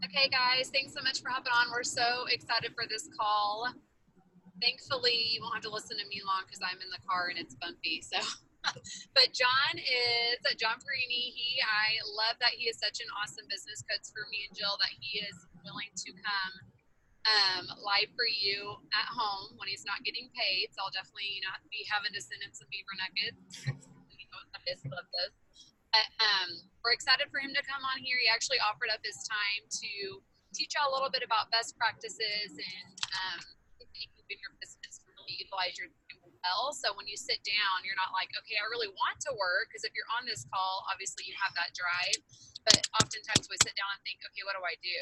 Okay, guys, thanks so much for hopping on. We're so excited for this call. Thankfully, you won't have to listen to me long because I'm in the car and it's bumpy. So, but John Perini. I love that he is such an awesome business coach for me and Jill that he is willing to come live for you at home when he's not getting paid. So I'll definitely not be having to send him some beaver nuggets. You know what that is, love those. We're excited for him to come on here. He actually offered up his time to teach y'all a little bit about best practices and techniques in your business to really utilize your time well. So when you sit down, you're not like, okay, I really want to work, because if you're on this call, obviously you have that drive. But oftentimes we sit down and think, okay, what do I do?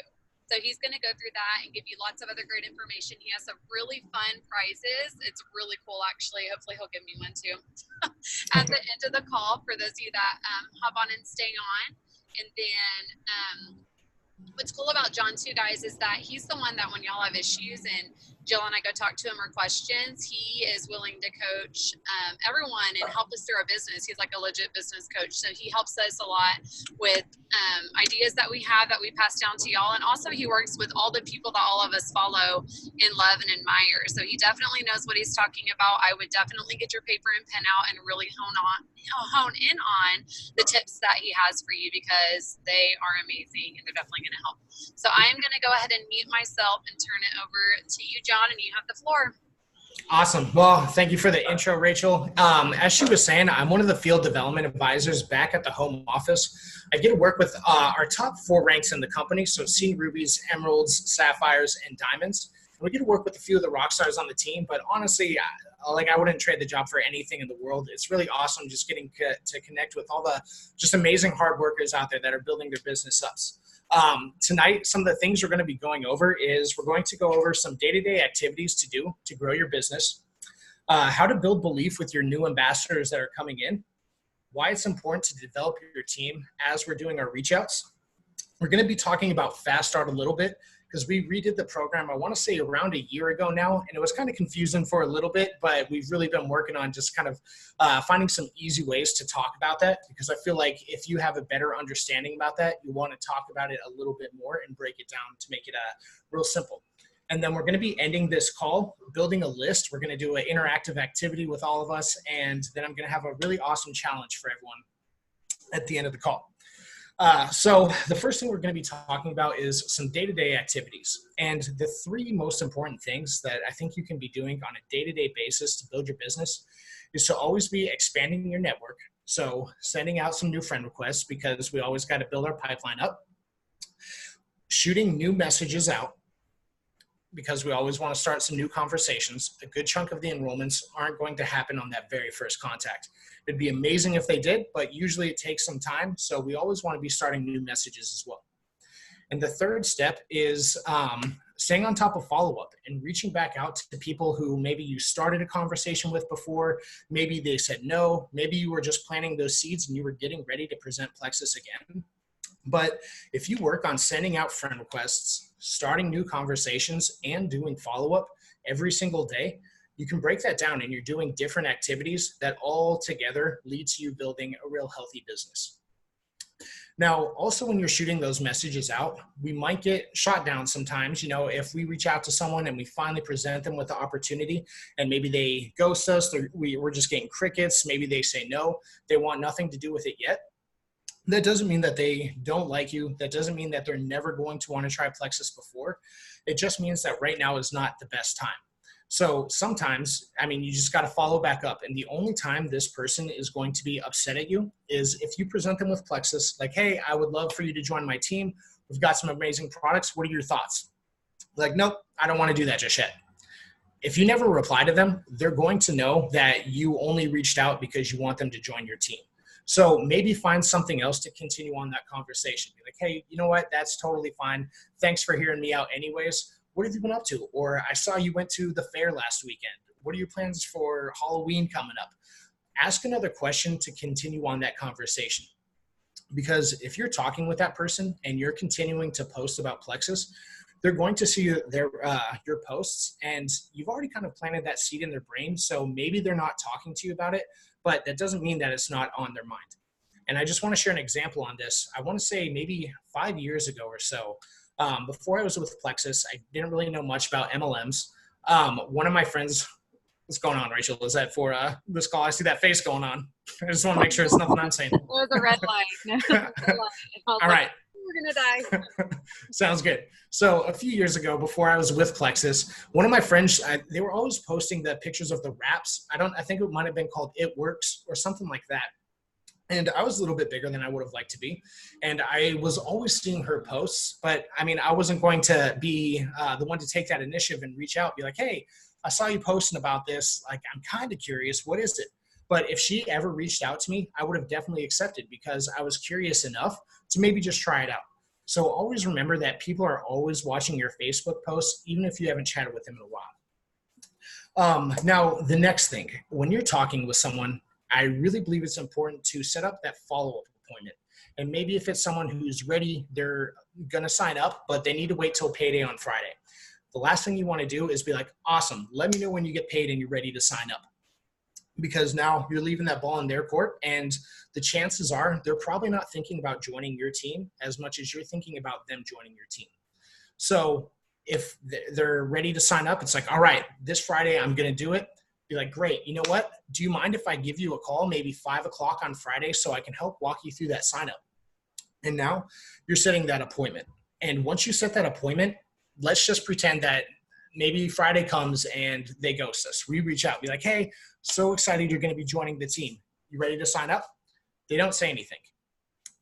So he's going to go through that and give you lots of other great information. He has some really fun prizes. It's really cool, actually. Hopefully he'll give me one too at the end of the call for those of you that hop on and stay on. And then what's cool about John too, guys, is that he's the one that when y'all have issues and Jill and I go talk to him or questions, he is willing to coach everyone and help us through our business. He's like a legit business coach. So he helps us a lot with ideas that we have that we pass down to y'all. And also he works with all the people that all of us follow and love and admire. So he definitely knows what he's talking about. I would definitely get your paper and pen out and really hone in on the tips that he has for you, because they are amazing and they're definitely going to help. So I am going to go ahead and mute myself and turn it over to you, John, and you have the floor. Awesome. Well, thank you for the intro, Rachel. As she was saying, I'm one of the field development advisors back at the home office. I get to work with our top 4 ranks in the company, so C rubies, emeralds, sapphires, and diamonds. And we get to work with a few of the rock stars on the team, but honestly, I wouldn't trade the job for anything in the world. It's really awesome just getting to connect with all the just amazing hard workers out there that are building their business ups. Tonight, some of the things we're going to be going over is we're going to go over some day-to-day activities to do to grow your business, how to build belief with your new ambassadors that are coming in, why it's important to develop your team as we're doing our reach outs. We're going to be talking about Fast Start a little bit because we redid the program, I want to say around a year ago now, and it was kind of confusing for a little bit, but we've really been working on just kind of finding some easy ways to talk about that, because I feel like if you have a better understanding about that, you want to talk about it a little bit more and break it down to make it real simple. And then we're going to be ending this call, building a list. We're going to do an interactive activity with all of us, and then I'm going to have a really awesome challenge for everyone at the end of the call. So the first thing we're going to be talking about is some day-to-day activities. And the 3 most important things that I think you can be doing on a day-to-day basis to build your business is to always be expanding your network. So sending out some new friend requests, because we always got to build our pipeline up. Shooting new messages out, because we always want to start some new conversations. A good chunk of the enrollments aren't going to happen on that very first contact. It'd be amazing if they did, but usually it takes some time. So we always want to be starting new messages as well. And the third step is staying on top of follow-up and reaching back out to people who maybe you started a conversation with before. Maybe they said no. Maybe you were just planting those seeds and you were getting ready to present Plexus again. But if you work on sending out friend requests, starting new conversations, and doing follow-up every single day, you can break that down and you're doing different activities that all together lead to you building a real healthy business. Now, also when you're shooting those messages out, we might get shot down sometimes. You know, if we reach out to someone and we finally present them with the opportunity and maybe they ghost us, we're just getting crickets, maybe they say no, they want nothing to do with it yet. That doesn't mean that they don't like you. That doesn't mean that they're never going to want to try Plexus before. It just means that right now is not the best time. So sometimes, you just got to follow back up. And the only time this person is going to be upset at you is if you present them with Plexus, like, hey, I would love for you to join my team. We've got some amazing products. What are your thoughts? Like, nope, I don't want to do that just yet. If you never reply to them, they're going to know that you only reached out because you want them to join your team. So maybe find something else to continue on that conversation. Be like, hey, you know what? That's totally fine. Thanks for hearing me out anyways. What have you been up to? Or I saw you went to the fair last weekend. What are your plans for Halloween coming up? Ask another question to continue on that conversation. Because if you're talking with that person and you're continuing to post about Plexus, they're going to see your posts, and you've already kind of planted that seed in their brain. So maybe they're not talking to you about it, but that doesn't mean that it's not on their mind. And I just want to share an example on this. I want to say maybe 5 years ago or so, Before I was with Plexus, I didn't really know much about MLMs. One of my friends, what's going on, Rachel? Is that for this call? I see that face going on. I just want to make sure it's nothing I'm saying. It was a red light. No, it was a red light. All right. We're going to die. Sounds good. So a few years ago, before I was with Plexus, one of my friends, they were always posting the pictures of the wraps. I think it might have been called It Works or something like that. And I was a little bit bigger than I would have liked to be. And I was always seeing her posts, but I mean, I wasn't going to be the one to take that initiative and reach out, be like, hey, I saw you posting about this. Like, I'm kind of curious. What is it? But if she ever reached out to me, I would have definitely accepted because I was curious enough to maybe just try it out. So always remember that people are always watching your Facebook posts, even if you haven't chatted with them in a while. Now, the next thing, when you're talking with someone, I really believe it's important to set up that follow-up appointment. And maybe if it's someone who's ready, they're going to sign up, but they need to wait till payday on Friday. The last thing you want to do is be like, awesome, let me know when you get paid and you're ready to sign up. Because now you're leaving that ball in their court, and the chances are they're probably not thinking about joining your team as much as you're thinking about them joining your team. So if they're ready to sign up, it's like, all right, this Friday I'm going to do it. Be like, great. You know what? Do you mind if I give you a call maybe 5 o'clock on Friday so I can help walk you through that sign up? And now you're setting that appointment. And once you set that appointment, let's just pretend that maybe Friday comes and they ghost us. We reach out, be like, hey, so excited you're going to be joining the team. You ready to sign up? They don't say anything.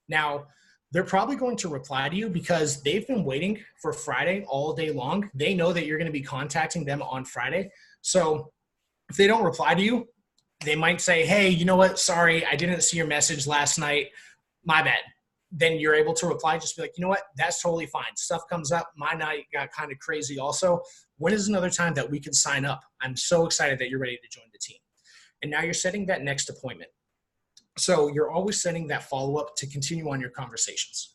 Now, they're probably going to reply to you because they've been waiting for Friday all day long. They know that you're going to be contacting them on Friday. So if they don't reply to you, they might say, hey, you know what? Sorry, I didn't see your message last night. My bad. Then you're able to reply, just be like, you know what? That's totally fine. Stuff comes up. My night got kind of crazy also. When is another time that we can sign up? I'm so excited that you're ready to join the team. And now you're setting that next appointment. So you're always setting that follow-up to continue on your conversations.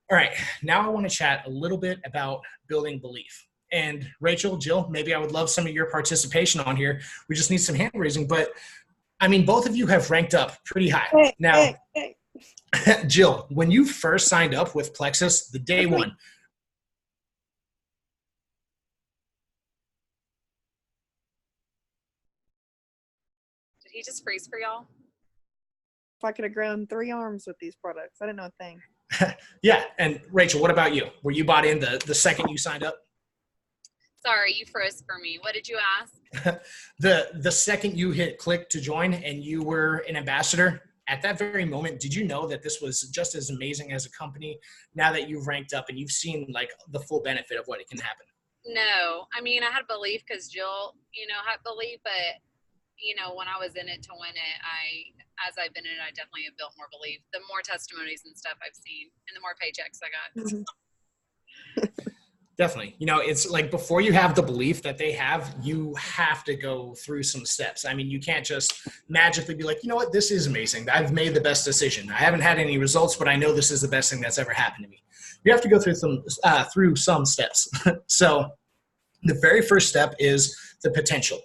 All right, now I want to chat a little bit about building belief. And Rachel, Jill, maybe I would love some of your participation on here. We just need some hand raising, but I mean, both of you have ranked up pretty high. Now, Jill, when you first signed up with Plexus, the day one, Did he just freeze for y'all? If I could have grown 3 arms with these products, I didn't know a thing. Yeah, and Rachel, what about you? Were you bought in the second you signed up? Sorry, you froze for me. What did you ask? The second you hit click to join and you were an ambassador, at that very moment, did you know that this was just as amazing as a company now that you've ranked up and you've seen like the full benefit of what it can happen? No, I mean, I had belief because Jill, had belief, but when I was in it to win it, as I've been in it, I definitely have built more belief. The more testimonies and stuff I've seen and the more paychecks I got. Mm-hmm. Definitely. It's like before you have the belief that they have, you have to go through some steps. I mean, you can't just magically be like, you know what, this is amazing. I've made the best decision. I haven't had any results, but I know this is the best thing that's ever happened to me. You have to go through some steps. So the very first step is the potential.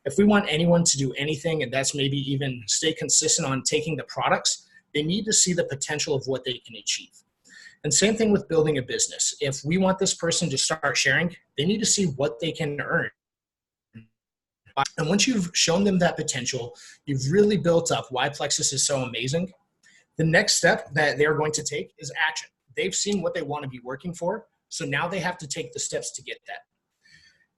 If we want anyone to do anything, and that's maybe even stay consistent on taking the products, they need to see the potential of what they can achieve. And same thing with building a business. If we want this person to start sharing, they need to see what they can earn. And once you've shown them that potential, you've really built up why Plexus is so amazing. The next step that they're going to take is action. They've seen what they want to be working for, so now they have to take the steps to get that.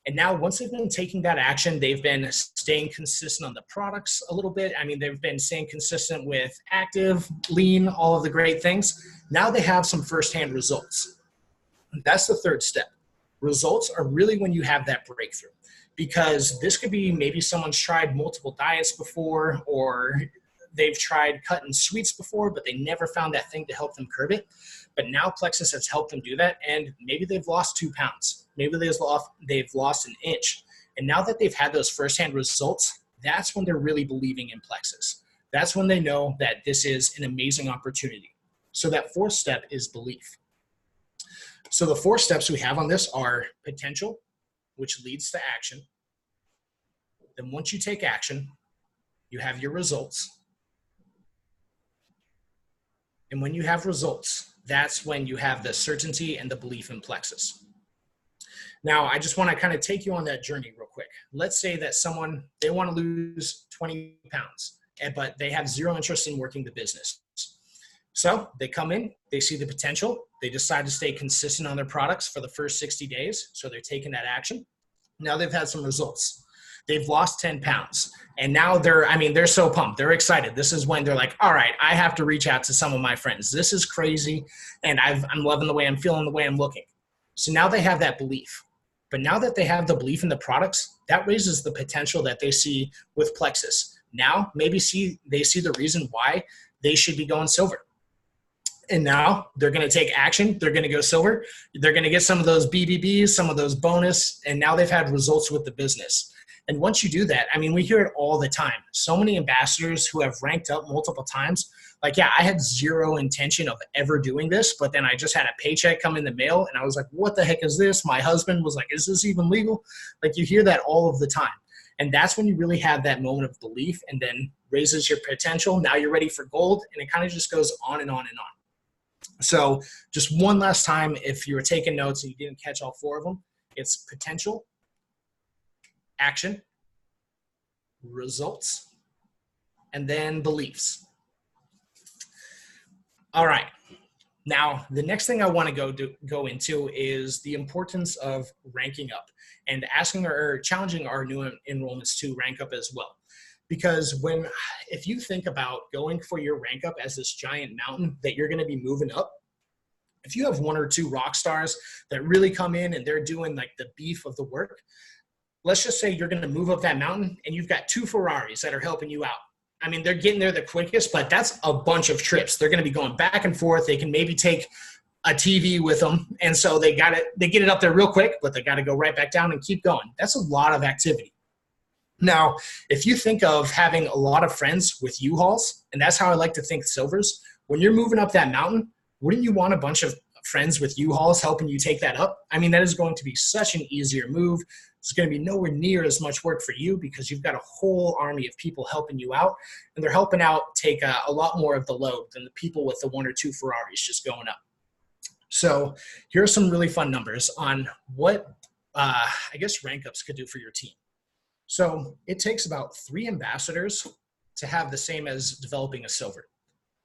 And now once they've been taking that action, they've been staying consistent on the products a little bit. I mean, they've been staying consistent with active, lean, all of the great things. Now they have some firsthand results. That's the third step. Results are really when you have that breakthrough, because this could be maybe someone's tried multiple diets before, or they've tried cutting sweets before, but they never found that thing to help them curb it. But now Plexus has helped them do that, and maybe they've lost 2 pounds. Maybe they've lost an inch. And now that they've had those firsthand results, that's when they're really believing in Plexus. That's when they know that this is an amazing opportunity. So that fourth step is belief. So the 4 steps we have on this are potential, which leads to action. Then once you take action, you have your results. And when you have results, that's when you have the certainty and the belief in plexus. Now, I just want to kind of take you on that journey real quick. Let's say that someone, they want to lose 20 pounds, but they have zero interest in working the business. So they come in, they see the potential, they decide to stay consistent on their products for the first 60 days. So they're taking that action. Now they've had some results. They've lost 10 pounds. And now they're so pumped. They're excited. This is when they're like, all right, I have to reach out to some of my friends. This is crazy. And I'm loving the way I'm feeling, the way I'm looking. So now they have that belief. But now that they have the belief in the products, that raises the potential that they see with Plexus. Now, maybe they see the reason why they should be going silver. And now they're going to take action. They're going to go silver. They're going to get some of those BBBs, some of those bonus, and now they've had results with the business. And once you do that, I mean, we hear it all the time. So many ambassadors who have ranked up multiple times, like, yeah, I had zero intention of ever doing this, but then I just had a paycheck come in the mail, and I was like, what the heck is this? My husband was like, is this even legal? Like, you hear that all of the time. And that's when you really have that moment of belief and then raises your potential. Now you're ready for gold, and it kind of just goes on and on and on. So just one last time, if you were taking notes and you didn't catch all four of them, it's potential, action, results, and then beliefs. All right. Now, the next thing I want to go into is the importance of ranking up and asking or challenging our new enrollments to rank up as well. Because if you think about going for your rank up as this giant mountain that you're going to be moving up, if you have one or two rock stars that really come in and they're doing like the beef of the work, let's just say you're going to move up that mountain and you've got two Ferraris that are helping you out. I mean, they're getting there the quickest, but that's a bunch of trips. They're going to be going back and forth. They can maybe take a TV with them. And so they get it up there real quick, but they got to go right back down and keep going. That's a lot of activity. Now, if you think of having a lot of friends with U-Hauls, and that's how I like to think silvers, when you're moving up that mountain, wouldn't you want a bunch of friends with U-Hauls helping you take that up? I mean, that is going to be such an easier move. It's going to be nowhere near as much work for you because you've got a whole army of people helping you out, and they're helping out take a lot more of the load than the people with the one or two Ferraris just going up. So here are some really fun numbers on what I guess rank ups could do for your team. So it takes about 3 ambassadors to have the same as developing a silver.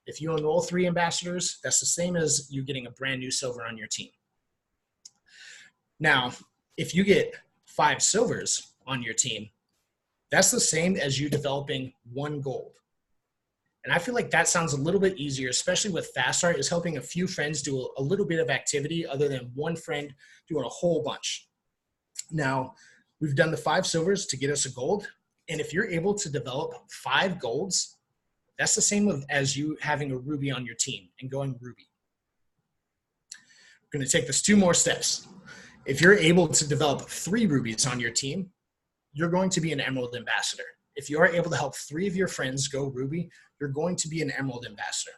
If you enroll 3 ambassadors, that's the same as you getting a brand new silver on your team. Now, if you get 5 silvers on your team, that's the same as you developing 1 gold. And I feel like that sounds a little bit easier, especially with Fast Start, is helping a few friends do a little bit of activity other than one friend doing a whole bunch. Now, we've done the 5 silvers to get us a gold. And if you're able to develop 5 golds, that's the same as you having a ruby on your team and going ruby. We're going to take this 2 more steps. If you're able to develop 3 rubies on your team, you're going to be an emerald ambassador. If you are able to help 3 of your friends go ruby, you're going to be an emerald ambassador.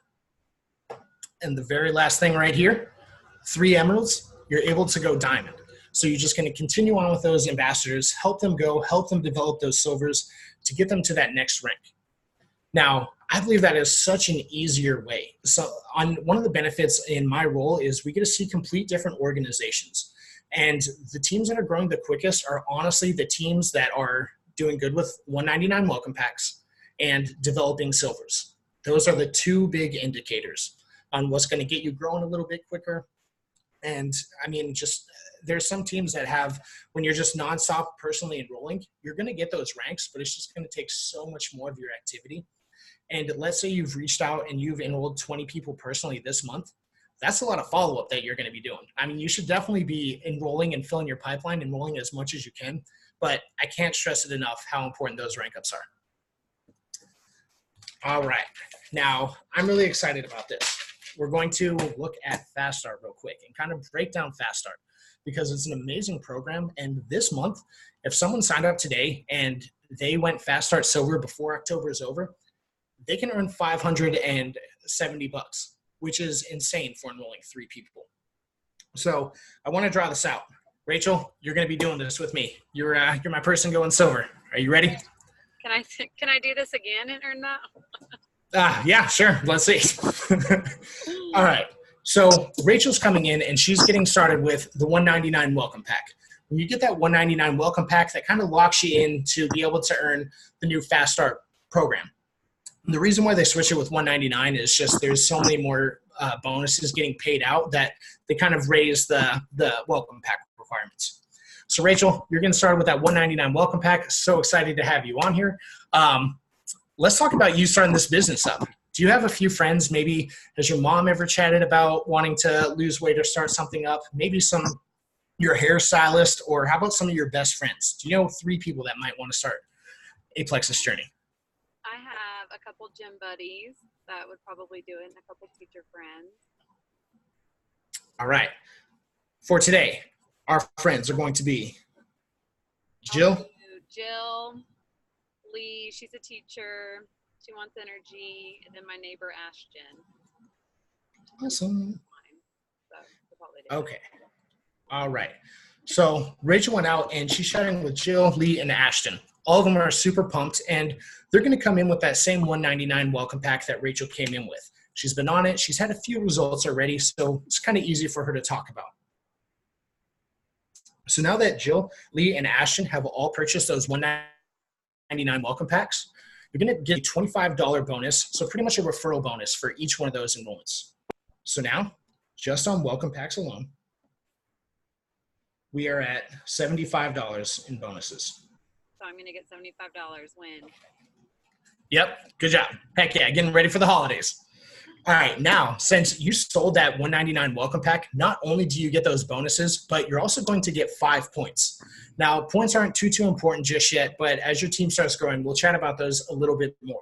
And the very last thing right here, 3 emeralds, you're able to go diamond. So you're just going to continue on with those ambassadors, help them develop those silvers to get them to that next rank. Now, I believe that is such an easier way. So one of the benefits in my role is we get to see complete different organizations. And the teams that are growing the quickest are honestly the teams that are doing good with 199 welcome packs and developing silvers. Those are the 2 big indicators on what's going to get you growing a little bit quicker. And I mean, just there's some teams that have, when you're just nonstop personally enrolling, you're going to get those ranks, but it's just going to take so much more of your activity. And let's say you've reached out and you've enrolled 20 people personally this month. That's a lot of follow-up that you're going to be doing. I mean, you should definitely be enrolling and filling your pipeline, enrolling as much as you can, but I can't stress it enough how important those rank ups are. All right. Now, I'm really excited about this. We're going to look at Fast Start real quick and kind of break down Fast Start because it's an amazing program. And this month, if someone signed up today and they went Fast Start Silver before October is over, they can earn $570, which is insane for enrolling 3 people. So I want to draw this out. Rachel, you're going to be doing this with me. You're my person going silver. Are you ready? Can I do this again and earn that? Yeah, sure. Let's see. All right. So Rachel's coming in and she's getting started with the 199 welcome pack. When you get that 199 welcome pack, that kind of locks you in to be able to earn the new Fast Start program. And the reason why they switch it with 199 is just there's so many more bonuses getting paid out that they kind of raise the welcome pack requirements. So Rachel, you're getting started with that 199 welcome pack. So excited to have you on here. Let's talk about you starting this business up. Do you have a few friends? Maybe has your mom ever chatted about wanting to lose weight or start something up? Maybe your hairstylist, or how about some of your best friends? Do you know 3 people that might want to start a Plexus journey? I have a couple gym buddies that would probably do it, and a couple teacher friends. All right. For today, our friends are going to be Jill. Jill, Lee, she's a teacher. She wants energy. And then my neighbor, Ashton. Awesome. So, okay. All right. So Rachel went out and she's chatting with Jill, Lee, and Ashton. All of them are super pumped, and they're going to come in with that same 199 welcome pack that Rachel came in with. She's been on it. She's had a few results already, so it's kind of easy for her to talk about. So now that Jill, Lee, and Ashton have all purchased those 199 welcome packs, you're going to get a $25 bonus, so pretty much a referral bonus for each one of those enrollments. So now, just on welcome packs alone, we are at $75 in bonuses. So I'm going to get $75 when? Yep, good job. Heck yeah, getting ready for the holidays. All right, now, since you sold that $199 welcome pack, not only do you get those bonuses, but you're also going to get 5 points. Now, points aren't too important just yet, but as your team starts growing, we'll chat about those a little bit more.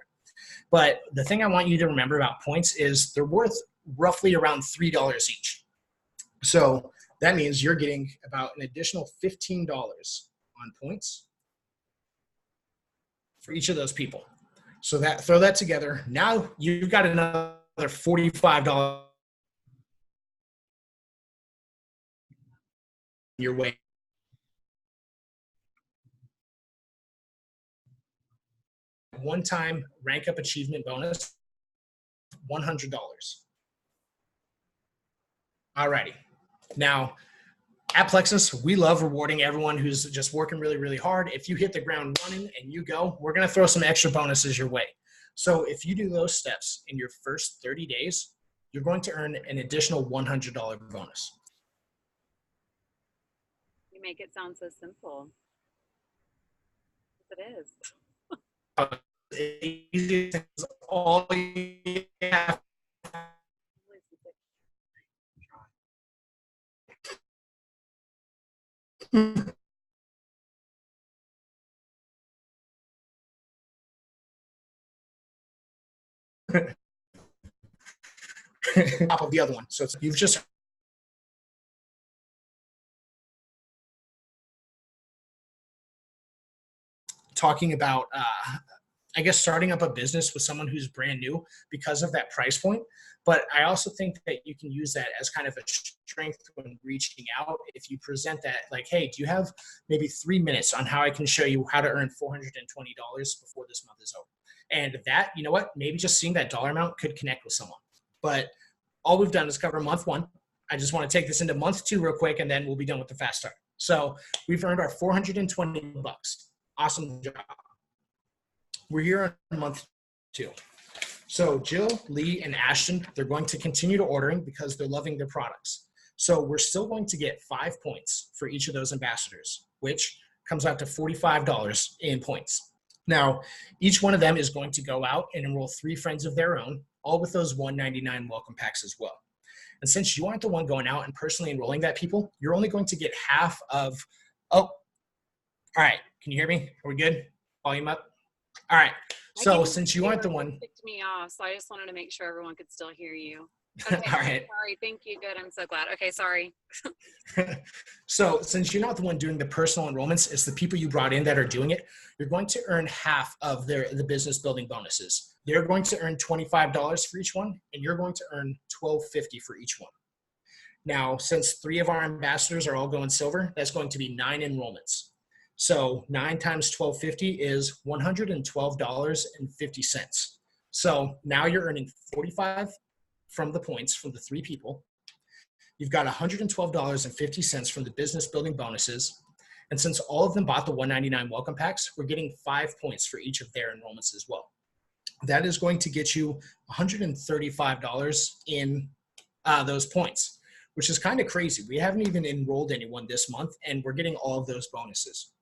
But the thing I want you to remember about points is they're worth roughly around $3 each. So that means you're getting about an additional $15 on points for each of those people. So throw that together. Now you've got another $45 your way. One-time rank up achievement bonus, $100. Alrighty. Now, at Plexus, we love rewarding everyone who's just working really, really hard. If you hit the ground running and you go, we're going to throw some extra bonuses your way. So if you do those steps in your first 30 days, you're going to earn an additional $100 bonus. You make it sound so simple. Yes, it is. Easy things, all you have top of the other one. So you've just talking about, I guess, starting up a business with someone who's brand new because of that price point. But I also think that you can use that as kind of a strength when reaching out. If you present that like, hey, do you have maybe 3 minutes on how I can show you how to earn $420 before this month is over? And that, you know what, maybe just seeing that dollar amount could connect with someone. But all we've done is cover month 1. I just want to take this into month 2 real quick, and then we'll be done with the fast start. So we've earned our $420. Awesome job. We're here on month 2. So Jill, Lee, and Ashton, they're going to continue to ordering because they're loving their products. So we're still going to get 5 points for each of those ambassadors, which comes out to $45 in points. Now, each one of them is going to go out and enroll 3 friends of their own, all with those $199 welcome packs as well. And since you aren't the one going out and personally enrolling that people, you're only going to get half of, all right, can you hear me? Are we good? Volume up? All right. So since you aren't the one. Picked me off, so I just wanted to make sure everyone could still hear you. Okay, all right. Sorry. Thank you. Good. I'm so glad. Okay. Sorry. So since you're not the one doing the personal enrollments, it's the people you brought in that are doing it. You're going to earn half of the business building bonuses. They're going to earn $25 for each one, and you're going to earn $12.50 for each one. Now, since 3 of our ambassadors are all going silver, that's going to be 9 enrollments. So 9 times $12.50 is $112.50. So now you're earning $45 from the points from the 3 people, you've got $112.50 from the business building bonuses. And since all of them bought the $199 welcome packs, we're getting 5 points for each of their enrollments as well. That is going to get you $135 in those points, which is kind of crazy. We haven't even enrolled anyone this month, and we're getting all of those bonuses.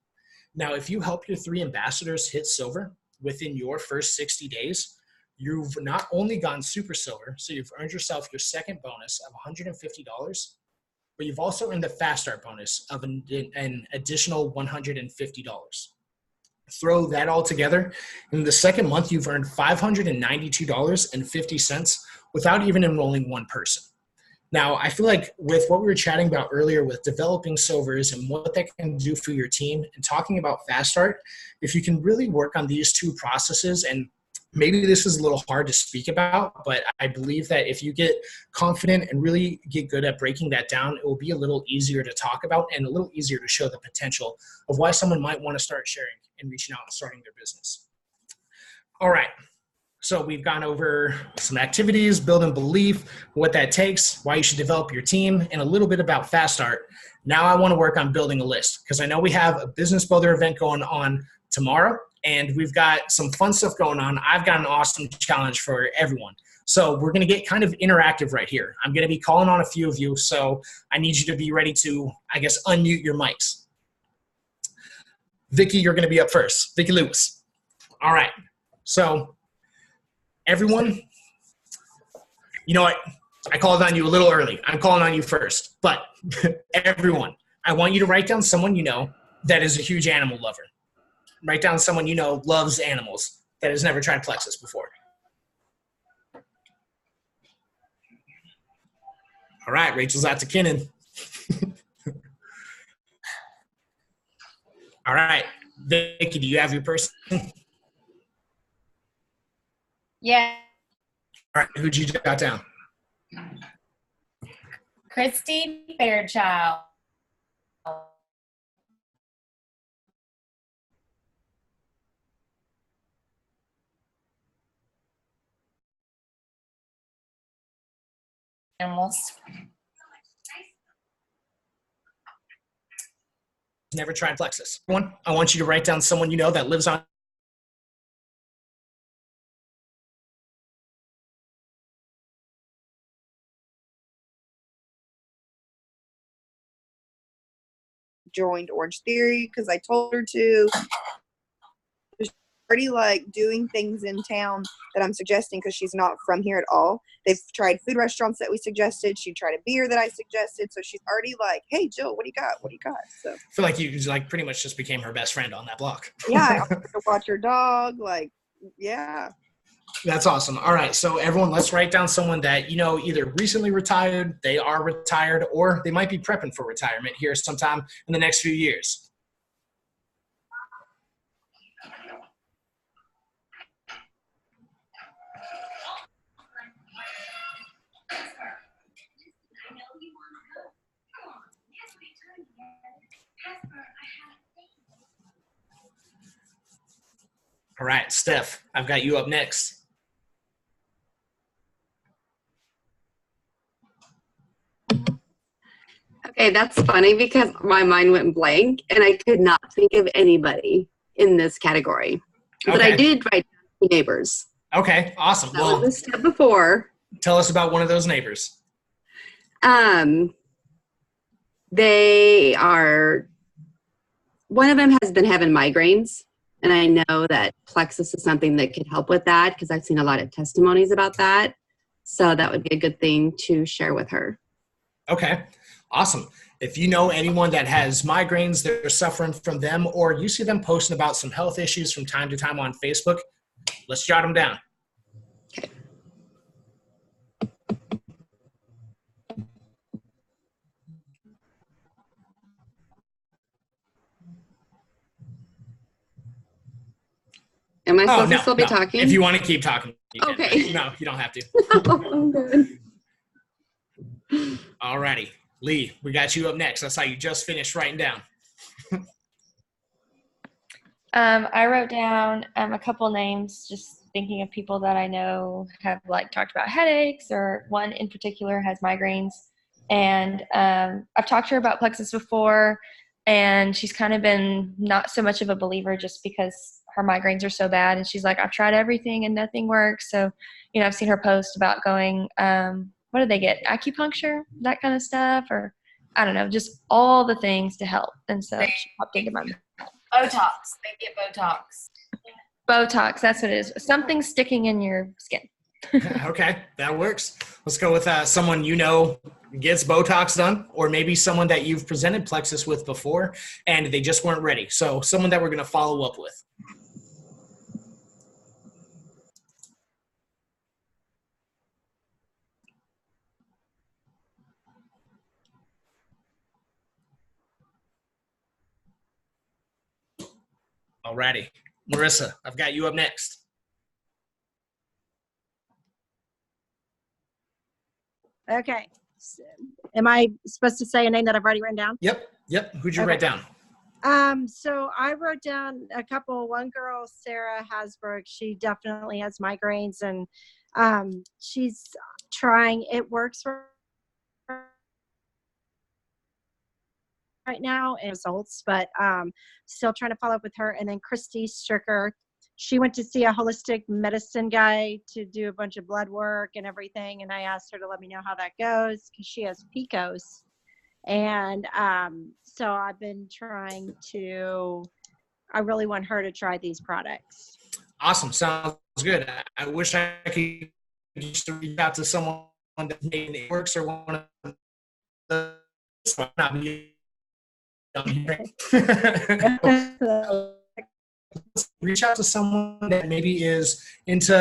Now, if you help your 3 ambassadors hit silver within your first 60 days, you've not only gone super silver, so you've earned yourself your second bonus of $150, but you've also earned the fast start bonus of an additional $150. Throw that all together. In the second month, you've earned $592.50 without even enrolling one person. Now, I feel like with what we were chatting about earlier with developing silvers and what that can do for your team and talking about fast start, if you can really work on these 2 processes, and maybe this is a little hard to speak about, but I believe that if you get confident and really get good at breaking that down, it will be a little easier to talk about and a little easier to show the potential of why someone might want to start sharing and reaching out and starting their business. All right. So we've gone over some activities, building belief, what that takes, why you should develop your team, and a little bit about Fast Start. Now I want to work on building a list because I know we have a business builder event going on tomorrow, and we've got some fun stuff going on. I've got an awesome challenge for everyone. So we're going to get kind of interactive right here. I'm going to be calling on a few of you, so I need you to be ready to, I guess, unmute your mics. Vicky, you're going to be up first. Vicky Lewis. All right. So everyone, you know what? I called on you a little early. I'm calling on you first. But everyone, I want you to write down someone you know that is a huge animal lover. Write down someone you know loves animals that has never tried Plexus before. All right, Rachel's out to Kinnan. All right, Vicky, do you have your person? Yeah. All right, who'd you jot down? Christy Fairchild. Animals. Never tried Plexus. One, I want you to write down someone you know that lives on joined Orange Theory because I told her to. She's already like doing things in town that I'm suggesting because she's not from here at all. They've tried food restaurants that we suggested. She tried a beer that I suggested. So she's already like, hey, Jill, what do you got? What do you got? So I feel like you like pretty much just became her best friend on that block. yeah, I offered to watch her dog. Like, yeah. That's awesome. All right, so everyone, let's write down someone that, you know, either recently retired, they are retired, or they might be prepping for retirement here sometime in the next few years. All right, Steph, I've got you up next. Okay, that's funny because my mind went blank and I could not think of anybody in this category. But I did write down neighbors. Okay, awesome. That was a step before. Tell us about one of those neighbors. They are, one of them has been having migraines, and I know that Plexus is something that could help with that because I've seen a lot of testimonies about that. So that would be a good thing to share with her. Okay, awesome. If you know anyone that has migraines, they're suffering from them, or you see them posting about some health issues from time to time on Facebook, let's jot them down. Okay. Am I supposed to still be talking? If you want to keep talking, you can. Okay. No, you don't have to. I'm good. All righty. Lee, we got you up next. That's how you just finished writing down. I wrote down a couple names, just thinking of people that I know have like talked about headaches, or one in particular has migraines, And I've talked to her about Plexus before, and she's kind of been not so much of a believer just because her migraines are so bad. And she's like, I've tried everything and nothing works. So, I've seen her post about going, what do they get? Acupuncture, that kind of stuff, or I don't know, just all the things to help. And so she popped into my Botox. They get Botox. Botox. That's what it is. Something sticking in your skin. Okay, that works. Let's go with someone gets Botox done, or maybe someone that you've presented Plexus with before and they just weren't ready. So someone that we're going to follow up with. Alrighty. Marissa, I've got you up next. Okay. So, am I supposed to say a name that I've already written down? Yep. Who'd you Okay. write down? So I wrote down a couple. One girl, Sarah Hasbrook, she definitely has migraines, and she's trying. It works for her right now and results, but still trying to follow up with her. And then Christy Stricker, she went to see a holistic medicine guy to do a bunch of blood work and everything, and I asked her to let me know how that goes because she has PCOS. And so I've been trying to, I really want her to try these products. Awesome. Sounds good. I wish I could just reach out to someone that maybe it works or one of the not be down here. Reach out to someone that maybe is into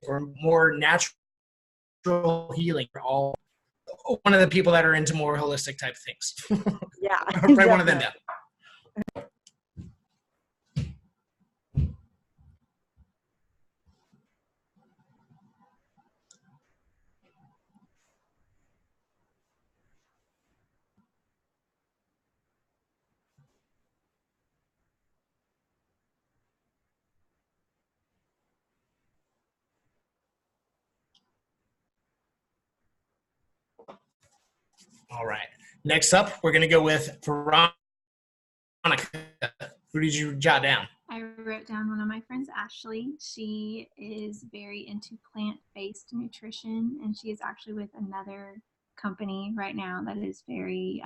or more natural healing, or all one of the people that are into more holistic type things. Yeah. Write one of them down. All right. Next up, we're going to go with Veronica. Who did you jot down? I wrote down one of my friends, Ashley. She is very into plant-based nutrition, and she is actually with another company right now that is very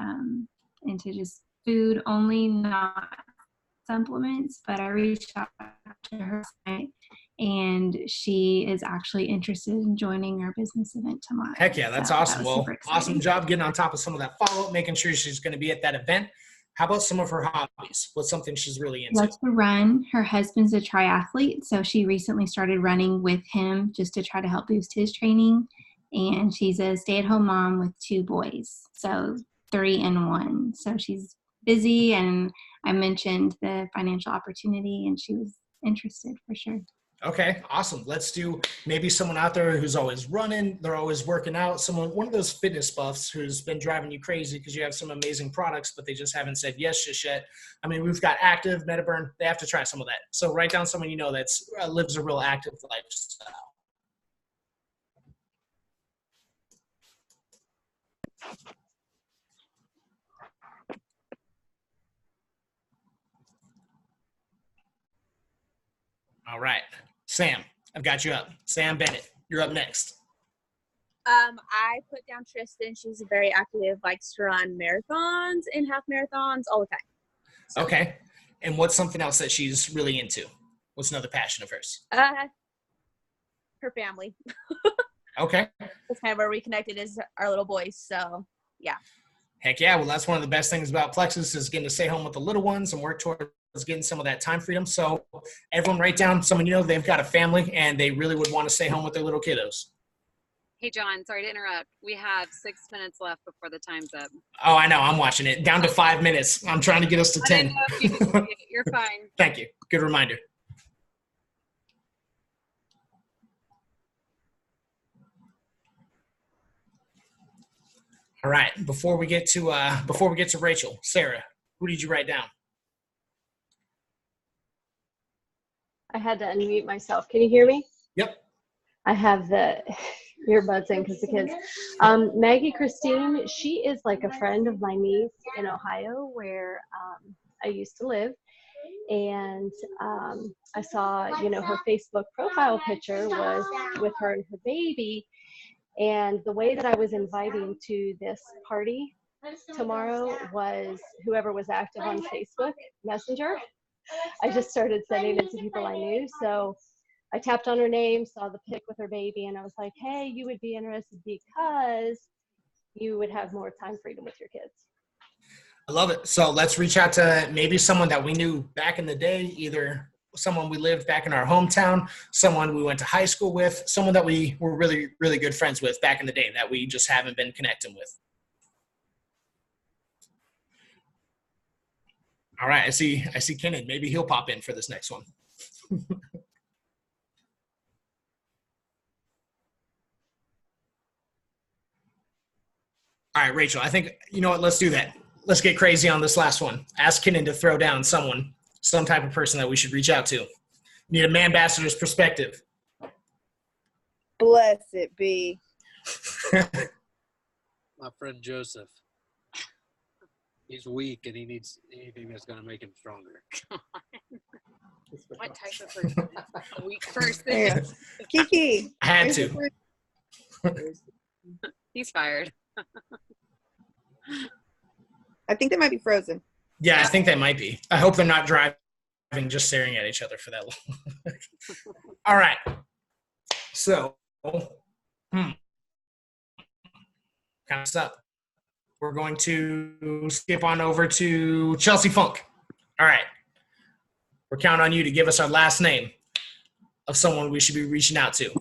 into just food only, not supplements. But I reached out to her site, and she is actually interested in joining our business event tomorrow. Heck yeah, that's So awesome. that was Well, super exciting. awesome job getting on top of some of that follow-up, making sure she's going to be at that event. How about some of her hobbies? What's something she's really into? Loves to run. Her husband's a triathlete, so she recently started running with him just to try to help boost his training. And she's a stay-at-home mom with 2 boys, so 3 and 1. So she's busy, and I mentioned the financial opportunity, and she was interested for sure. Okay, awesome. Let's do maybe someone out there who's always running, they're always working out, one of those fitness buffs who's been driving you crazy because you have some amazing products, but they just haven't said yes just yet. I mean, we've got Active, Metaburn. They have to try some of that. So write down someone that's lives a real active lifestyle. All right. Sam, I've got you up. Sam Bennett, you're up next. I put down Tristan. She's very active, likes to run marathons and half marathons all the time. So. Okay. And what's something else that she's really into? What's another passion of hers? Her family. Okay. That's kind of where we connected is our little boys. So, yeah. Heck yeah. Well, that's one of the best things about Plexus is getting to stay home with the little ones and work towards getting some of that time freedom. So everyone write down someone they've got a family and they really would want to stay home with their little kiddos. Hey, John, sorry to interrupt. We have 6 minutes left before the time's up. Oh, I know. I'm watching it. Down to 5 minutes. I'm trying to get us to 10. You're fine. Thank you. Good reminder. All right. Before we get to Rachel, Sarah, who did you write down? I had to unmute myself. Can you hear me? Yep. I have the earbuds in because the kids. Maggie Christine, she is like a friend of my niece in Ohio where I used to live. And I saw, her Facebook profile picture was with her and her baby. And the way that I was inviting to this party tomorrow was whoever was active on Facebook Messenger. I just started sending it to people I knew. So I tapped on her name, saw the pic with her baby, and I was like, hey, you would be interested because you would have more time freedom with your kids. I love it. So let's reach out to maybe someone that we knew back in the day, either someone we lived back in our hometown, someone we went to high school with, someone that we were really, really good friends with back in the day that we just haven't been connecting with. All right. I see Kenan. Maybe he'll pop in for this next one. All right, Rachel, I think, you know what, let's do that. Let's get crazy on this last one. Ask Kenan to throw down someone, some type of person that we should reach out to. Need a man ambassador's perspective. Bless it be. My friend Joseph. He's weak and he needs anything that's going to make him stronger. What type of person? A weak person. Yeah. Kiki. I had to. He's fired. I think they might be frozen. Yeah, I think they might be. I hope they're not driving, just staring at each other for that long. All right. So, kind of stuff. We're going to skip on over to Chelsea Funk. All right. We're counting on you to give us our last name of someone we should be reaching out to.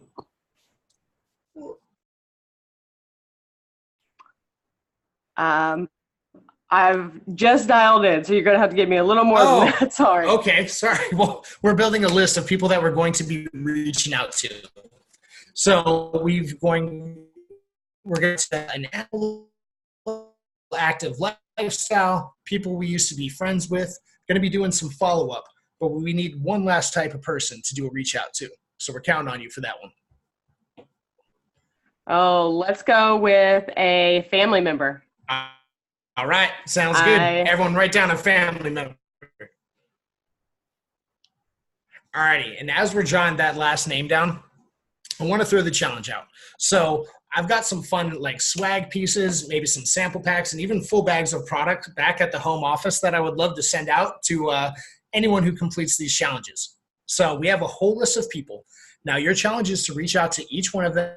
I've just dialed in, so you're going to have to give me a little more than that. Sorry. Okay, sorry. Well, we're building a list of people that we're going to be reaching out to. So we're going to an active lifestyle, people we used to be friends with, going to be doing some follow-up, but we need one last type of person to do a reach out to. So we're counting on you for that one. Oh, let's go with a family member. All right. Sounds good. Everyone write down a family member. All righty. And as we're jotting that last name down, I want to throw the challenge out. So I've got some fun like swag pieces, maybe some sample packs, and even full bags of product back at the home office that I would love to send out to anyone who completes these challenges. So we have a whole list of people. Now your challenge is to reach out to each one of them.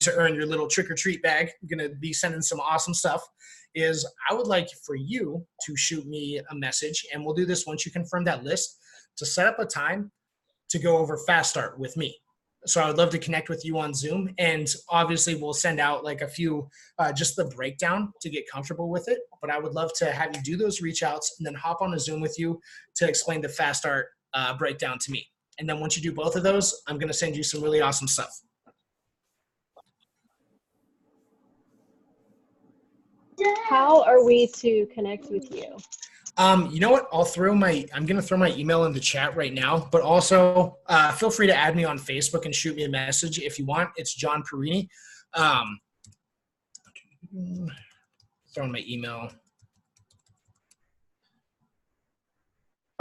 To earn your little trick-or-treat bag, I'm going to be sending some awesome stuff, is I would like for you to shoot me a message, and we'll do this once you confirm that list, to set up a time to go over Fast Start with me. So I would love to connect with you on Zoom, and obviously we'll send out like a few, just the breakdown to get comfortable with it, but I would love to have you do those reach outs and then hop on a Zoom with you to explain the Fast Start breakdown to me. And then once you do both of those, I'm going to send you some really awesome stuff. How are we to connect with you? You know what? I'm going to throw my email in the chat right now, but also feel free to add me on Facebook and shoot me a message if you want. It's John Perini. Throwing my email.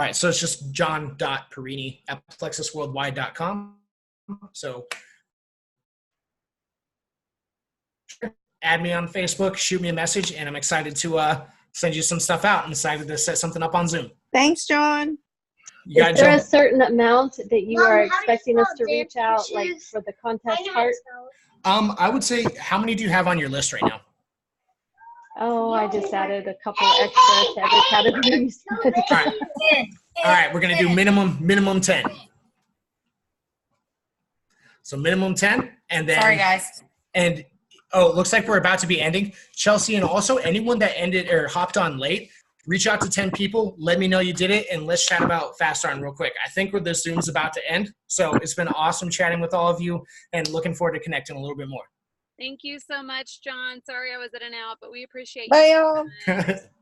All right. So it's just john.perini@plexusworldwide.com. So add me on Facebook, shoot me a message, and I'm excited to send you some stuff out and excited to set something up on Zoom. Thanks, John. Is there a certain amount that you are expecting us to reach out, like for the contest part? I would say, how many do you have on your list right now? Oh, I just added a couple extra to every category. All right, we're going to do minimum 10. So minimum 10, and then. Sorry, guys. And oh, it looks like we're about to be ending. Chelsea, and also anyone that ended or hopped on late, reach out to 10 people, let me know you did it, and let's chat about Fast Run real quick. I think this Zoom's about to end, so it's been awesome chatting with all of you and looking forward to connecting a little bit more. Thank you so much, John. Sorry I was in and out, but we appreciate you. Bye, y'all.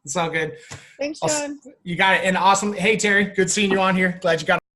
It's all good. Thanks, John. You got it. And awesome. Hey, Terry, good seeing you on here. Glad you got